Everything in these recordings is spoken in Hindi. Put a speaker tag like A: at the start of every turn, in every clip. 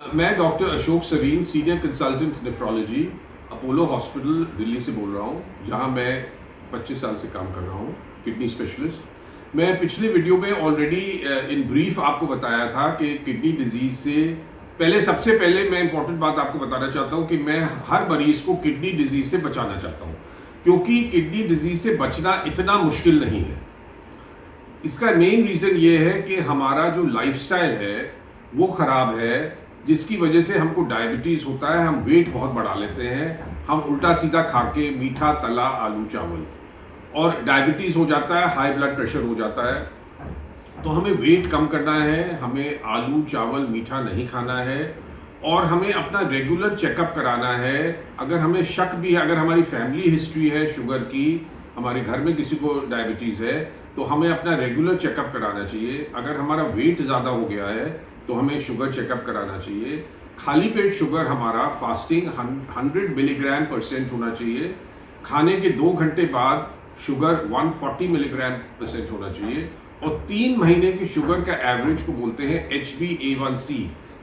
A: मैं doctor Ashok Sarin, senior consultant nephrology, Apollo hospital Delhi से बोल रहा हूँ, जहाँ मैं 25 साल से काम कर रहा हूँ, किडनी स्पेशलिस्ट। मैं पिछले वीडियो में ऑलरेडी इन ब्रीफ आपको बताया था कि किडनी डिजीज़ से सबसे पहले मैं इंपॉर्टेंट बात आपको बताना चाहता हूँ कि मैं हर मरीज को किडनी डिजीज़ से बचाना चाहता हूँ, क्योंकि किडनी डिजीज़ से बचना इतना मुश्किल नहीं है। इसका मेन रीज़न ये है कि हमारा जो लाइफस्टाइल है वो ख़राब है, जिसकी वजह से हमको डायबिटीज़ होता है, हम वेट बहुत बढ़ा लेते हैं, हम उल्टा सीधा खा के मीठा तला आलू चावल, और डायबिटीज़ हो जाता है, हाई ब्लड प्रेशर हो जाता है। तो हमें वेट कम करना है, हमें आलू चावल मीठा नहीं खाना है, और हमें अपना रेगुलर चेकअप कराना है। अगर हमें शक भी है, अगर हमारी फैमिली हिस्ट्री है शुगर की, हमारे घर में किसी को डायबिटीज़ है, तो हमें अपना रेगुलर चेकअप कराना चाहिए। अगर हमारा वेट ज़्यादा हो गया है तो हमें शुगर चेकअप कराना चाहिए। खाली पेट शुगर हमारा फास्टिंग 100 मिलीग्राम % होना चाहिए। खाने के 2 घंटे बाद शुगर 140 मिलीग्राम % होना चाहिए। और 3 महीने की शुगर का एवरेज को बोलते हैं HbA1c,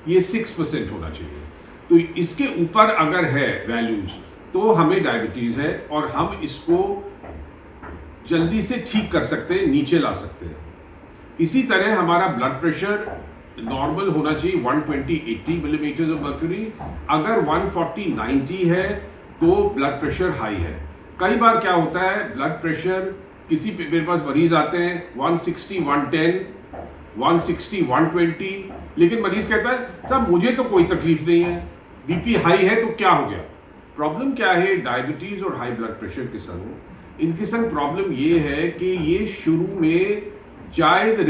A: ये 6% होना चाहिए। तो इसके ऊपर अगर है वैल्यूज़ तो हमें डायबिटीज़ है, और हम इसको जल्दी से ठीक कर सकते हैं, नीचे ला सकते हैं। इसी तरह हमारा ब्लड प्रेशर नॉर्मल होना चाहिए 120/80 मिलीमीटर ऑफ मर्क्यूरी। अगर 140/90 है तो ब्लड प्रेशर हाई है। कई बार क्या होता है, ब्लड प्रेशर मेरे पास मरीज आते हैं 160/110, 160/120, लेकिन मरीज कहता है साहब मुझे तो कोई तकलीफ नहीं है, बीपी हाई है तो क्या हो गया। प्रॉब्लम क्या है डायबिटीज और हाई ब्लड प्रेशर के संग? इनके संग प्रॉब्लम ये है कि ये शुरू में शायद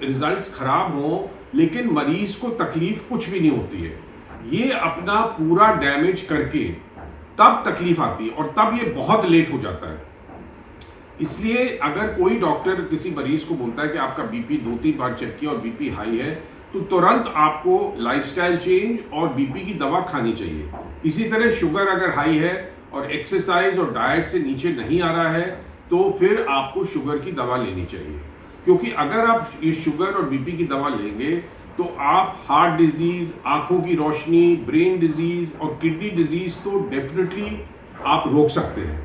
A: रिजल्ट्स खराब हो, लेकिन मरीज को तकलीफ कुछ भी नहीं होती है। ये अपना पूरा डैमेज करके तब तकलीफ आती है, और तब ये बहुत लेट हो जाता है। इसलिए अगर कोई डॉक्टर किसी मरीज को बोलता है कि आपका बीपी 2-3 बार चेक किया और बीपी हाई है, तो तुरंत आपको लाइफस्टाइल चेंज और बीपी की दवा खानी चाहिए। इसी तरह शुगर अगर हाई है और एक्सरसाइज और डाइट से नीचे नहीं आ रहा है, तो फिर आपको शुगर की दवा लेनी चाहिए। क्योंकि अगर आप ये शुगर और बीपी की दवा लेंगे तो आप हार्ट डिजीज, आंखों की रोशनी, ब्रेन डिजीज और किडनी डिजीज तो डेफिनेटली आप रोक सकते हैं।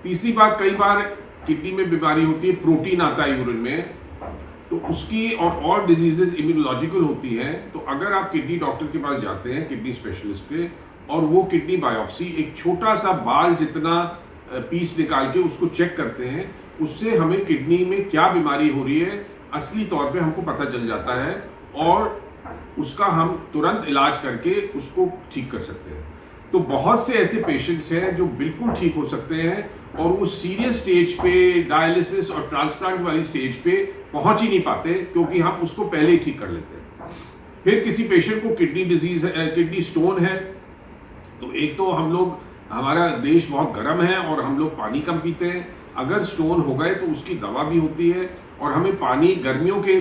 A: तीसरी बात, कई बार किडनी में बीमारी होती है, प्रोटीन आता है यूरिन में, तो उसकी और डिजीजेस इम्यूनोलॉजिकल होती हैं। तो अगर आप किडनी डॉक्टर के पास जाते हैं, किडनी स्पेशलिस्ट के, और वो किडनी बायोप्सी एक छोटा सा बाल जितना पीस निकाल के उसको चेक करते हैं, उससे हमें किडनी में क्या बीमारी हो रही है असली तौर पे हमको पता चल जाता है, और उसका हम तुरंत इलाज करके उसको ठीक कर सकते हैं। तो बहुत से ऐसे पेशेंट्स हैं जो बिल्कुल ठीक हो सकते हैं, और वो सीरियस स्टेज पे, डायलिसिस और ट्रांसप्लांट वाली स्टेज पे पहुंच ही नहीं पाते, क्योंकि हम उसको पहले ही ठीक कर लेते हैं। फिर किसी पेशेंट को किडनी डिजीज है, किडनी स्टोन है, तो एक तो हमारा देश बहुत गर्म है और हम लोग पानी कम पीते हैं। अगर स्टोन हो गए तो उसकी दवा भी होती है, और हमें पानी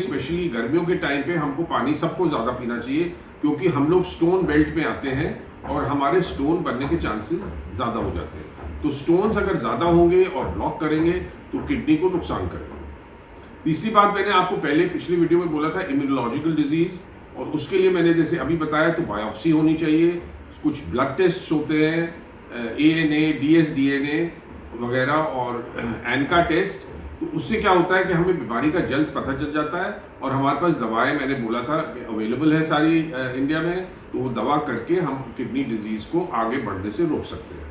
A: स्पेशली गर्मियों के टाइम पे हमको पानी सबको ज़्यादा पीना चाहिए, क्योंकि हम लोग स्टोन बेल्ट में आते हैं और हमारे स्टोन बनने के चांसेस ज़्यादा हो जाते हैं। तो स्टोन्स अगर ज़्यादा होंगे और ब्लॉक करेंगे तो किडनी को नुकसान करेंगे। तीसरी बात, मैंने आपको पहले पिछली वीडियो में बोला था इम्यूनोलॉजिकल डिजीज़, और उसके लिए मैंने जैसे अभी बताया तो बायोप्सी होनी चाहिए, कुछ ब्लड टेस्ट होते हैं, ANA, DS-DNA वगैरह, और एनका टेस्ट। तो उससे क्या होता है कि हमें बीमारी का जल्द पता चल जाता है, और हमारे पास दवाएं, मैंने बोला था कि अवेलेबल है सारी इंडिया में, तो वो दवा करके हम किडनी डिजीज़ को आगे बढ़ने से रोक सकते हैं।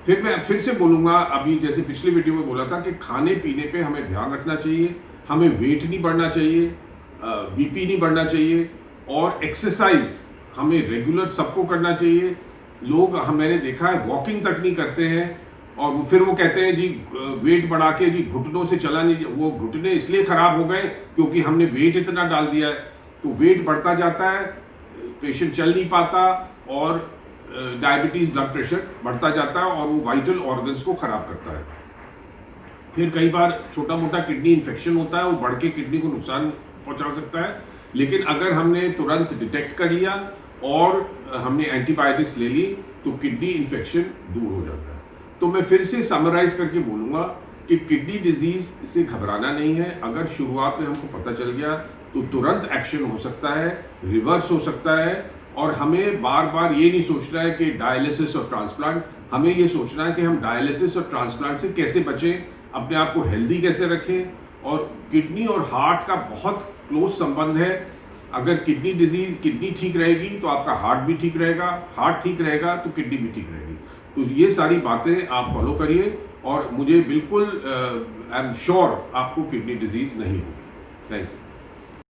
A: फिर मैं फिर से बोलूँगा, अभी जैसे पिछली वीडियो में बोला था कि खाने पीने पे हमें ध्यान रखना चाहिए, हमें वेट नहीं बढ़ना चाहिए, बीपी नहीं बढ़ना चाहिए, और एक्सरसाइज हमें रेगुलर सबको करना चाहिए। मैंने देखा है वॉकिंग तक नहीं करते हैं, और फिर वो कहते हैं जी वेट बढ़ा के जी घुटनों से चला नहीं। वो घुटने इसलिए खराब हो गए क्योंकि हमने वेट इतना डाल दिया है, तो वेट बढ़ता जाता है, पेशेंट चल नहीं पाता, और डायबिटीज, ब्लड प्रेशर बढ़ता जाता है, और वो वाइटल ऑर्गन्स को खराब करता है। फिर कई बार छोटा मोटा किडनी इन्फेक्शन होता है, वो बढ़ के किडनी को नुकसान पहुंचा सकता है, लेकिन अगर हमने तुरंत डिटेक्ट कर लिया और हमने एंटीबायोटिक्स ले ली तो किडनी इन्फेक्शन दूर हो जाता है। तो मैं फिर से समराइज करके बोलूँगा कि किडनी डिजीज़ से घबराना नहीं है। अगर शुरुआत में हमको पता चल गया तो तुरंत एक्शन हो सकता है, रिवर्स हो सकता है। और हमें बार बार ये नहीं सोचना है कि डायलिसिस और ट्रांसप्लांट, हमें ये सोचना है कि हम डायलिसिस और ट्रांसप्लांट से कैसे बचें, अपने आप को हेल्दी कैसे रखें। और किडनी और हार्ट का बहुत क्लोज संबंध है। अगर किडनी ठीक रहेगी तो आपका हार्ट भी ठीक रहेगा, हार्ट ठीक रहेगा तो किडनी भी ठीक रहेगी। तो ये सारी बातें आप फॉलो करिए और मुझे बिल्कुल आई एम श्योर आपको किडनी डिजीज नहीं होगी। Thank you.